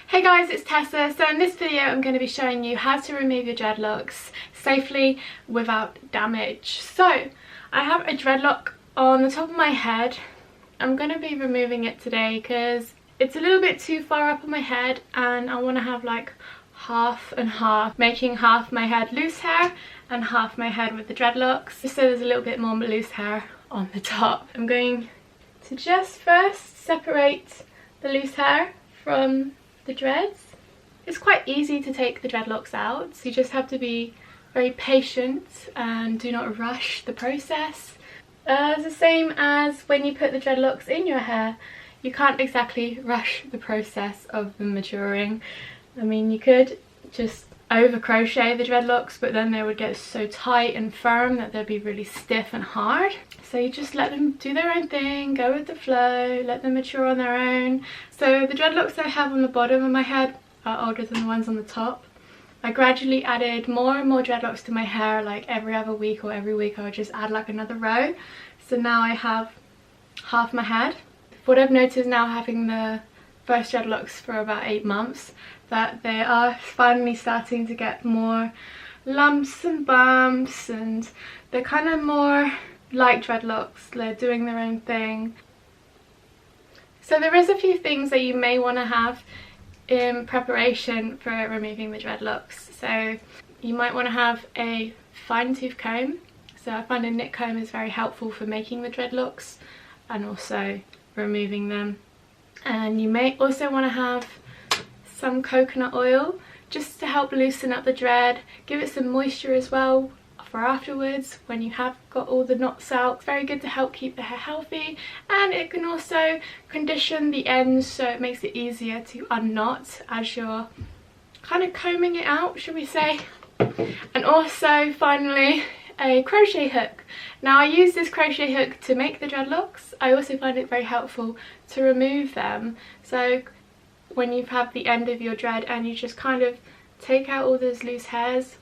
Hey guys, it's Tessa. So in this video I'm going to be showing you how to remove your dreadlocks safely without damage. So I have a dreadlock on the top of my head. I'm going to be removing it today because it's a little bit too far up on my head and I want to have like half and half, making half my head loose hair and half my head with the dreadlocks, just so there's a little bit more loose hair on the top. I'm going to just first separate the loose hair from the dreads. It's quite easy to take the dreadlocks out, so you just have to be very patient and do not rush the process. It's the same as when you put the dreadlocks in your hair. You can't exactly rush the process of them maturing. I mean, you could just over crochet the dreadlocks, but then they would get so tight and firm that they'd be really stiff and hard. So you just let them do their own thing, go with the flow, let them mature on their own. So the dreadlocks I have on the bottom of my head are older than the ones on the top. I gradually added more and more dreadlocks to my hair, like every other week or every week I would just add like another row. So now I have half my head. What I've noticed now, having the first dreadlocks for about 8 months, that they are finally starting to get more lumps and bumps, and they're kind of more like dreadlocks. They're doing their own thing. So there is a few things that you may want to have in preparation for removing the dreadlocks. So you might want to have a fine tooth comb. So I find a knit comb is very helpful for making the dreadlocks and also removing them. And you may also want to have some coconut oil just to help loosen up the dread, give it some moisture as well for afterwards when you have got all the knots out. It's very good to help keep the hair healthy, and it can also condition the ends so it makes it easier to unknot as you're kind of combing it out, should we say. And also finally, a crochet hook. Now I use this crochet hook to make the dreadlocks. I also find it very helpful to remove them. So when you have the end of your dread and you just kind of take out all those loose hairs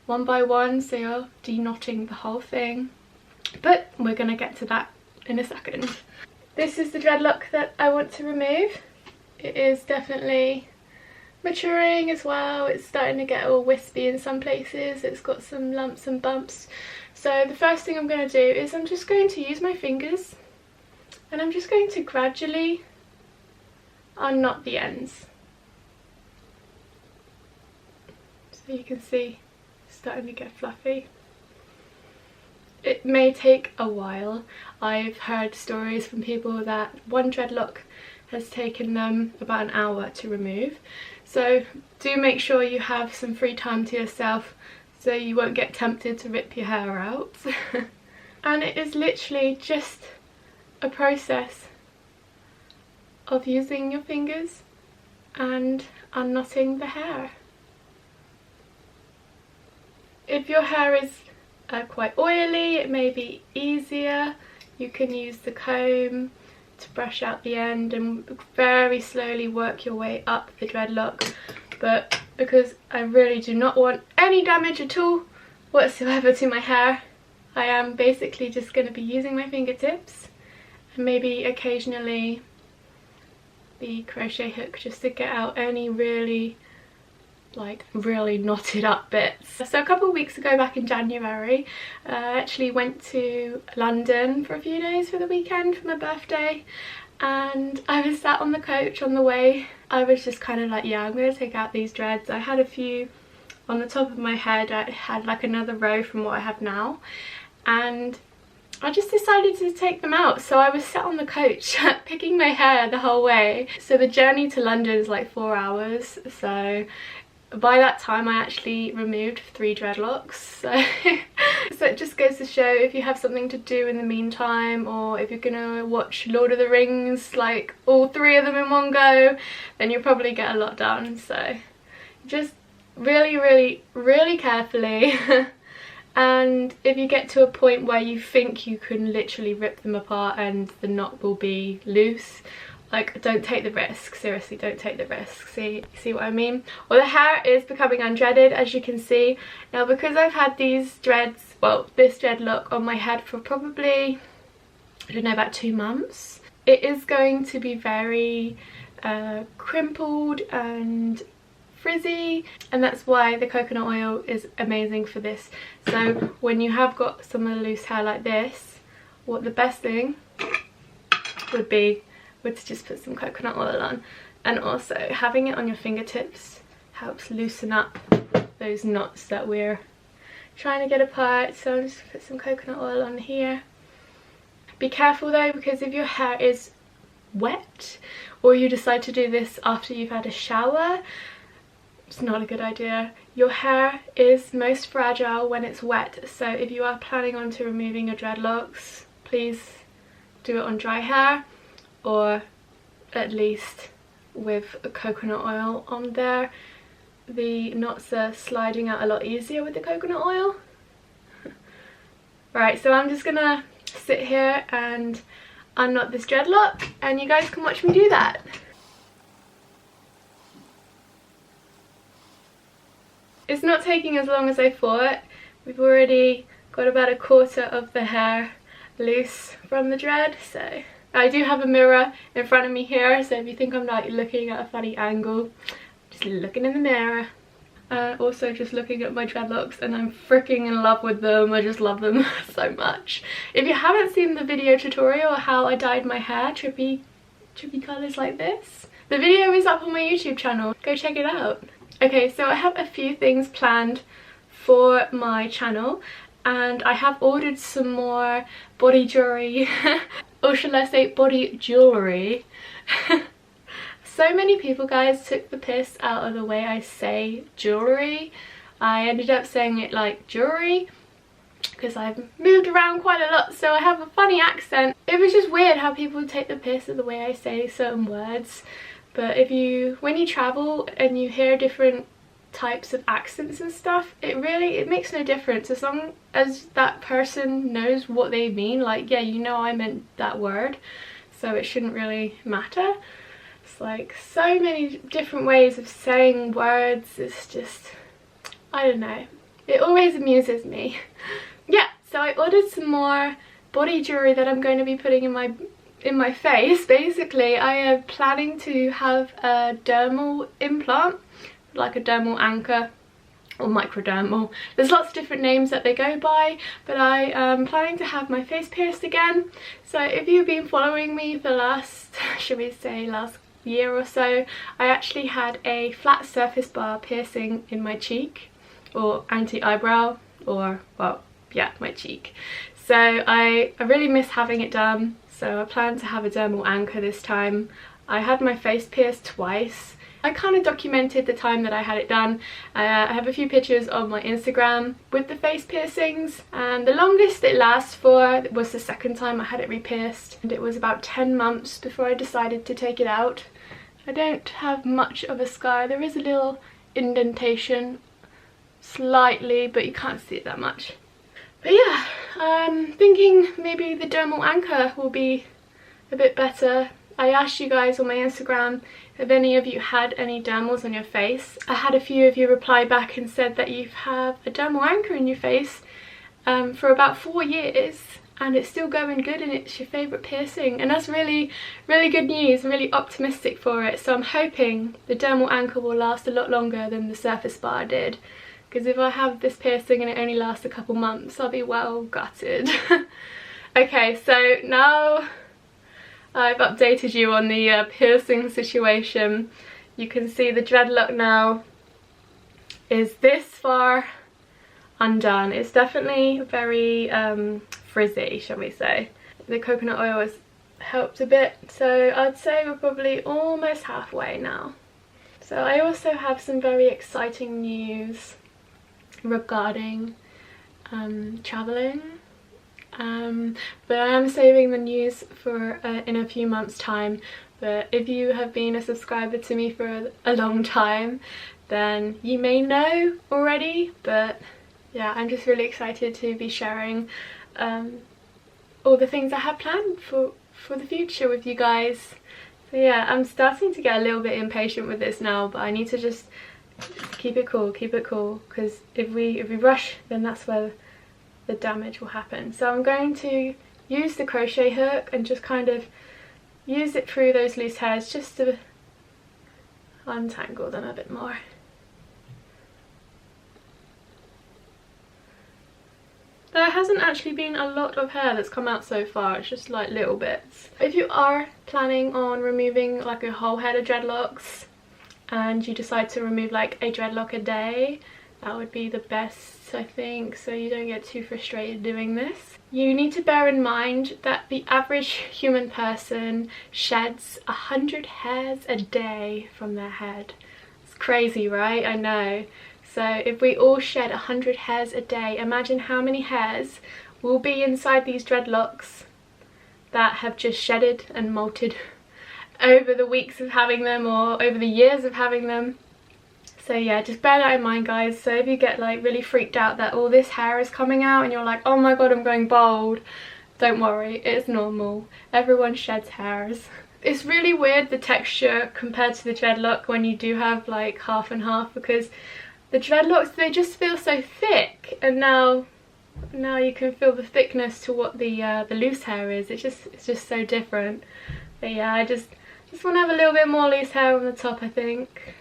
one by one, so you're de-knotting the whole thing. But we're going to get to that in a second. This is the dreadlock that I want to remove. It is definitely maturing as well. It's starting to get all wispy in some places. It's got some lumps and bumps. So the first thing I'm going to do is I'm just going to use my fingers and I'm just going to gradually unknot the ends. So you can see it's starting to get fluffy. It may take a while. I've heard stories from people that one dreadlock has taken them about an hour to remove. So do make sure you have some free time to yourself so you won't get tempted to rip your hair out. And it is literally just a process of using your fingers and unknotting the hair. If your hair is quite oily, it may be easier. You can use the comb to brush out the end and very slowly work your way up the dreadlock. But because I really do not want any damage at all whatsoever to my hair, I am basically just going to be using my fingertips and maybe occasionally the crochet hook just to get out any really knotted up bits. So a couple of weeks ago, back in January, I actually went to London for a few days for the weekend for my birthday, and I was sat on the coach on the way. I was just kind of like, yeah, I'm going to take out these dreads. I had a few on the top of my head. I had like another row from what I have now, and I just decided to take them out. So I was sat on the coach picking my hair the whole way. So the journey to London is like 4 hours, so by that time I actually removed 3 dreadlocks. So it just goes to show, if you have something to do in the meantime, or if you're gonna watch Lord of the Rings, like all 3 of them in one go, then you'll probably get a lot done. So just really carefully. And if you get to a point where you think you can literally rip them apart and the knot will be loose, like, don't take the risk. Seriously, don't take the risk. See what I mean? Well, the hair is becoming undreaded, as you can see. Now, because I've had these dreads, well, this dreadlock on my head for probably, I don't know, about 2 months, it is going to be very crimpled and frizzy, and that's why the coconut oil is amazing for this. So when you have got some loose hair like this, what the best thing would be to just put some coconut oil on, and also having it on your fingertips helps loosen up those knots that we're trying to get apart. So I'm just put some coconut oil on here. Be careful though, because if your hair is wet or you decide to do this after you've had a shower, it's not a good idea. Your hair is most fragile when it's wet, so if you are planning on removing your dreadlocks, please do it on dry hair, or at least with a coconut oil on there. The knots are sliding out a lot easier with the coconut oil. Right, so I'm just gonna sit here and unknot this dreadlock, and you guys can watch me do that. It's not taking as long as I thought. We've already got about a quarter of the hair loose from the dread. So I do have a mirror in front of me here, so if you think I'm like looking at a funny angle, just looking in the mirror. Also just looking at my dreadlocks, and I'm freaking in love with them. I just love them so much. If you haven't seen the video tutorial how I dyed my hair trippy colours like this, the video is up on my YouTube channel. Go check it out. Okay, so I have a few things planned for my channel, and I have ordered some more body jewelry, or shall I say body jewellery. So many people, guys, took the piss out of the way I say jewellery. I ended up saying it like jewelry because I've moved around quite a lot, so I have a funny accent. It was just weird how people take the piss of the way I say certain words. But when you travel and you hear different types of accents and stuff, it makes no difference as long as that person knows what they mean. Like, yeah, you know I meant that word, so it shouldn't really matter. It's like so many different ways of saying words. It's just, I don't know, it always amuses me. Yeah, so I ordered some more body jewelry that I'm going to be putting in my face. Basically, I am planning to have a dermal implant, like a dermal anchor or microdermal. There's lots of different names that they go by, but I am planning to have my face pierced again. So if you've been following me for the last, should we say last year or so, I actually had a flat surface bar piercing in my cheek, or anti-eyebrow, or, well, yeah, my cheek. So I really miss having it done. So I plan to have a dermal anchor this time. I had my face pierced twice. I kind of documented the time that I had it done. I have a few pictures on my Instagram with the face piercings, and the longest it lasts for was the second time I had it re-pierced, and it was about 10 months before I decided to take it out. I don't have much of a scar. There is a little indentation, slightly, but you can't see it that much. But yeah, I'm thinking maybe the dermal anchor will be a bit better. I asked you guys on my Instagram if any of you had any dermals on your face. I had a few of you reply back and said that you have a dermal anchor in your face for about 4 years, and it's still going good, and it's your favourite piercing. And that's really, really good news. I'm really optimistic for it. So I'm hoping the dermal anchor will last a lot longer than the surface bar did. Because if I have this piercing and it only lasts a couple months, I'll be well gutted. Okay, so now I've updated you on the piercing situation. You can see the dreadlock now is this far undone. It's definitely very frizzy, shall we say. The coconut oil has helped a bit, so I'd say we're probably almost halfway now. So I also have some very exciting news regarding traveling, but I am saving the news for in a few months' time. But if you have been a subscriber to me for a long time, then you may know already. But yeah, I'm just really excited to be sharing all the things I have planned for the future with you guys. So yeah, I'm starting to get a little bit impatient with this now, but I need to just keep it cool, because if we rush, then that's where the damage will happen. So I'm going to use the crochet hook and just kind of use it through those loose hairs just to untangle them a bit more. There hasn't actually been a lot of hair that's come out so far, it's just like little bits. If you are planning on removing like a whole head of dreadlocks and you decide to remove like a dreadlock a day, that would be the best, I think, so you don't get too frustrated doing this. You need to bear in mind that the average human person sheds 100 hairs a day from their head. It's crazy, right? I know. So if we all shed 100 hairs a day, imagine how many hairs will be inside these dreadlocks that have just shedded and molted over the weeks of having them or over the years of having them. So yeah, just bear that in mind, guys. So if you get like really freaked out that all this hair is coming out and you're like, oh my god, I'm going bald, don't worry, it's normal. Everyone sheds hairs. It's really weird, the texture compared to the dreadlock when you do have like half and half, because the dreadlocks, they just feel so thick, and now you can feel the thickness to what the loose hair is. It's just so different. But yeah, I just want to have a little bit more loose hair on the top, I think.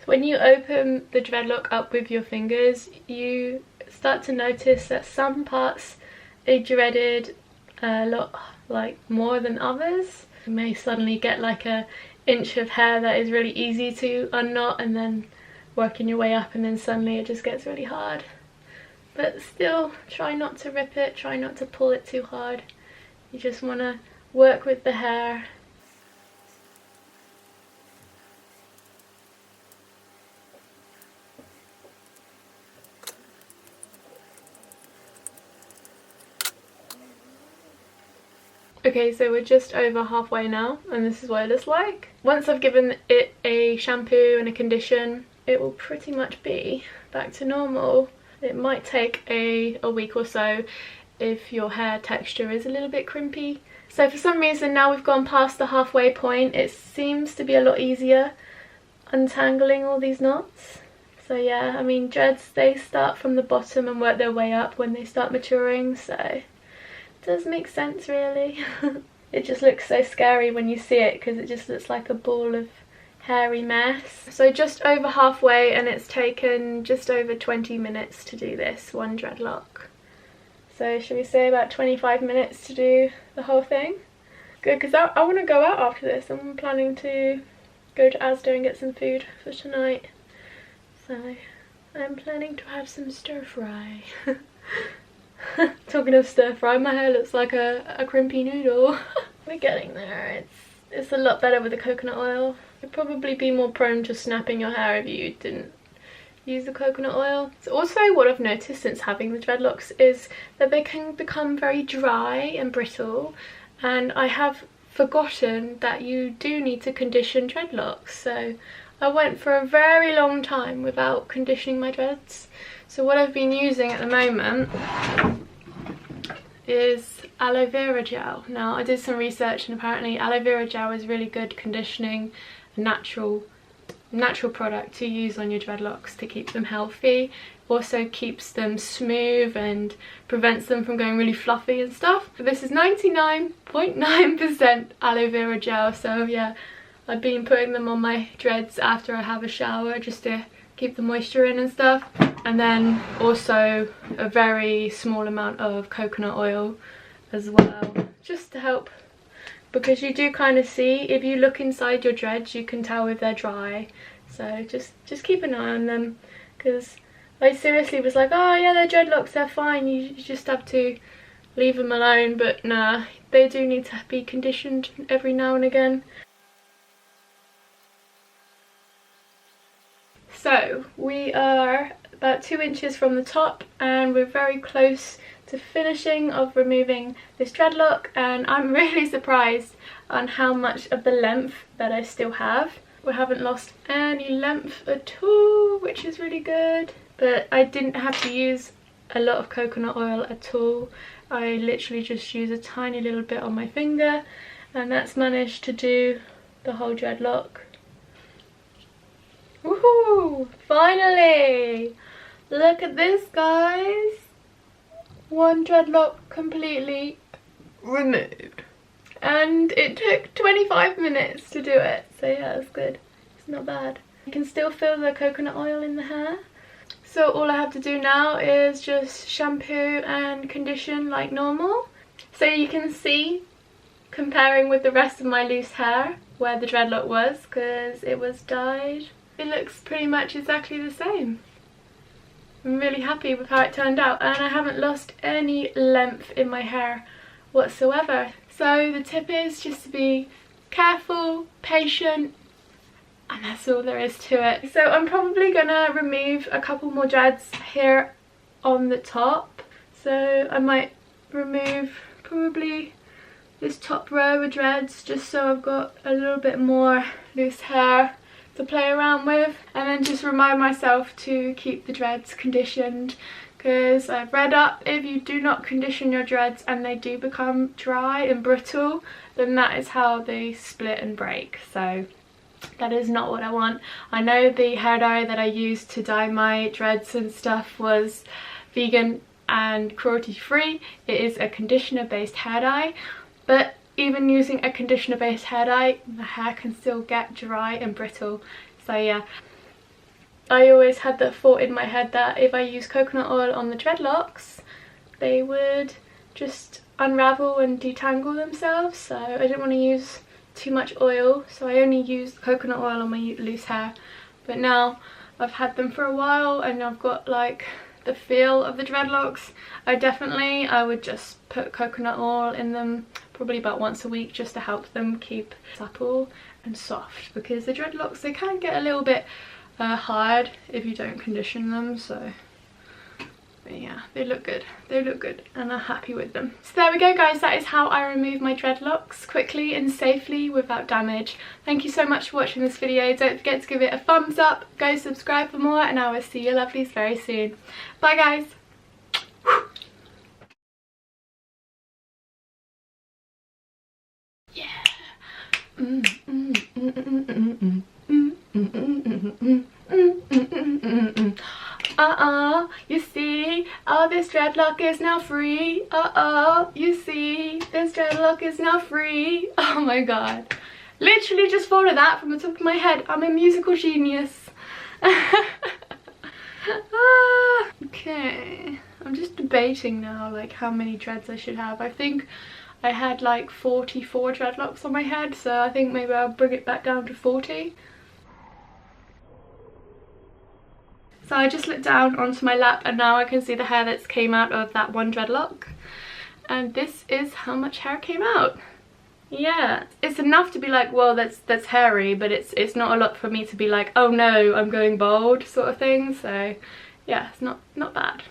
When you open the dreadlock up with your fingers, you start to notice that some parts are dreaded a lot like more than others. You may suddenly get like an inch of hair that is really easy to unknot, and then working your way up, and then suddenly it just gets really hard. But still, try not to rip it, try not to pull it too hard. You just want to work with the hair. Okay, so we're just over halfway now, and this is what it looks like. Once I've given it a shampoo and a condition, it will pretty much be back to normal. It might take a week or so if your hair texture is a little bit crimpy. So for some reason, now we've gone past the halfway point, it seems to be a lot easier untangling all these knots. So yeah, I mean, dreads, they start from the bottom and work their way up when they start maturing, so does make sense, really. It just looks so scary when you see it, because it just looks like a ball of hairy mess. So just over halfway, and it's taken just over 20 minutes to do this one dreadlock. So should we say about 25 minutes to do the whole thing? Good, because I want to go out after this. I'm planning to go to Asda and get some food for tonight. So I'm planning to have some stir fry. Talking of stir fry, my hair looks like a crimpy noodle. We're getting there. It's a lot better with the coconut oil. You'd probably be more prone to snapping your hair if you didn't use the coconut oil. So also what I've noticed since having the dreadlocks is that they can become very dry and brittle, and I have forgotten that you do need to condition dreadlocks. So I went for a very long time without conditioning my dreads. So what I've been using at the moment is aloe vera gel. Now I did some research, and apparently aloe vera gel is really good conditioning, a natural product to use on your dreadlocks to keep them healthy. Also keeps them smooth and prevents them from going really fluffy and stuff. This is 99.9% aloe vera gel, so yeah, I've been putting them on my dreads after I have a shower just to keep the moisture in and stuff. And then also a very small amount of coconut oil as well, just to help, because you do kind of see, if you look inside your dreads, you can tell if they're dry. So just keep an eye on them, because I seriously was like, oh yeah, they're dreadlocks, they're fine, you just have to leave them alone. But nah, they do need to be conditioned every now and again. So we are about 2 inches from the top, and we're very close to finishing of removing this dreadlock, and I'm really surprised on how much of the length that I still have. We haven't lost any length at all, which is really good. But I didn't have to use a lot of coconut oil at all. I literally just use a tiny little bit on my finger, and that's managed to do the whole dreadlock. Woohoo! Finally! Look at this, guys! one dreadlock completely removed. And it took 25 minutes to do it, so yeah, it's good. It's not bad. You can still feel the coconut oil in the hair. So all I have to do now is just shampoo and condition like normal. So you can see, comparing with the rest of my loose hair, where the dreadlock was, because it was dyed. It looks pretty much exactly the same. I'm really happy with how it turned out, and I haven't lost any length in my hair whatsoever. So the tip is just to be careful, patient, and that's all there is to it. So I'm probably gonna remove a couple more dreads here on the top. So I might remove probably this top row of dreads just so I've got a little bit more loose hair to play around with, and then just remind myself to keep the dreads conditioned, because I've read up, if you do not condition your dreads and they do become dry and brittle, then that is how they split and break. So that is not what I want. I know the hair dye that I used to dye my dreads and stuff was vegan and cruelty free. It is a conditioner based hair dye, but even using a conditioner based hair dye, the hair can still get dry and brittle. So yeah, I always had the thought in my head that if I use coconut oil on the dreadlocks, they would just unravel and detangle themselves. So I didn't want to use too much oil, so I only used coconut oil on my loose hair. But now I've had them for a while and I've got like the feel of the dreadlocks. I would just put coconut oil in them probably about once a week just to help them keep supple and soft, because the dreadlocks, they can get a little bit hard if you don't condition them. So but yeah, they look good, and I'm happy with them. So there we go guys, that is how I remove my dreadlocks quickly and safely without damage. Thank you so much for watching this video. Don't forget to give it a thumbs up, go subscribe for more, and I will see you lovelies very soon. Bye guys. You see, oh, this dreadlock is now free. You see, this dreadlock is now free. Oh my god. Literally just thought of that from the top of my head. I'm a musical genius. Okay, I'm just debating now like how many dreads I should have. I think I had like 44 dreadlocks on my head, so I think maybe I'll bring it back down to 40. So I just looked down onto my lap and now I can see the hair that's came out of that one dreadlock. And this is how much hair came out. Yeah, it's enough to be like, well, that's hairy, but it's not a lot for me to be like, oh no, I'm going bald sort of thing. So yeah, it's not bad.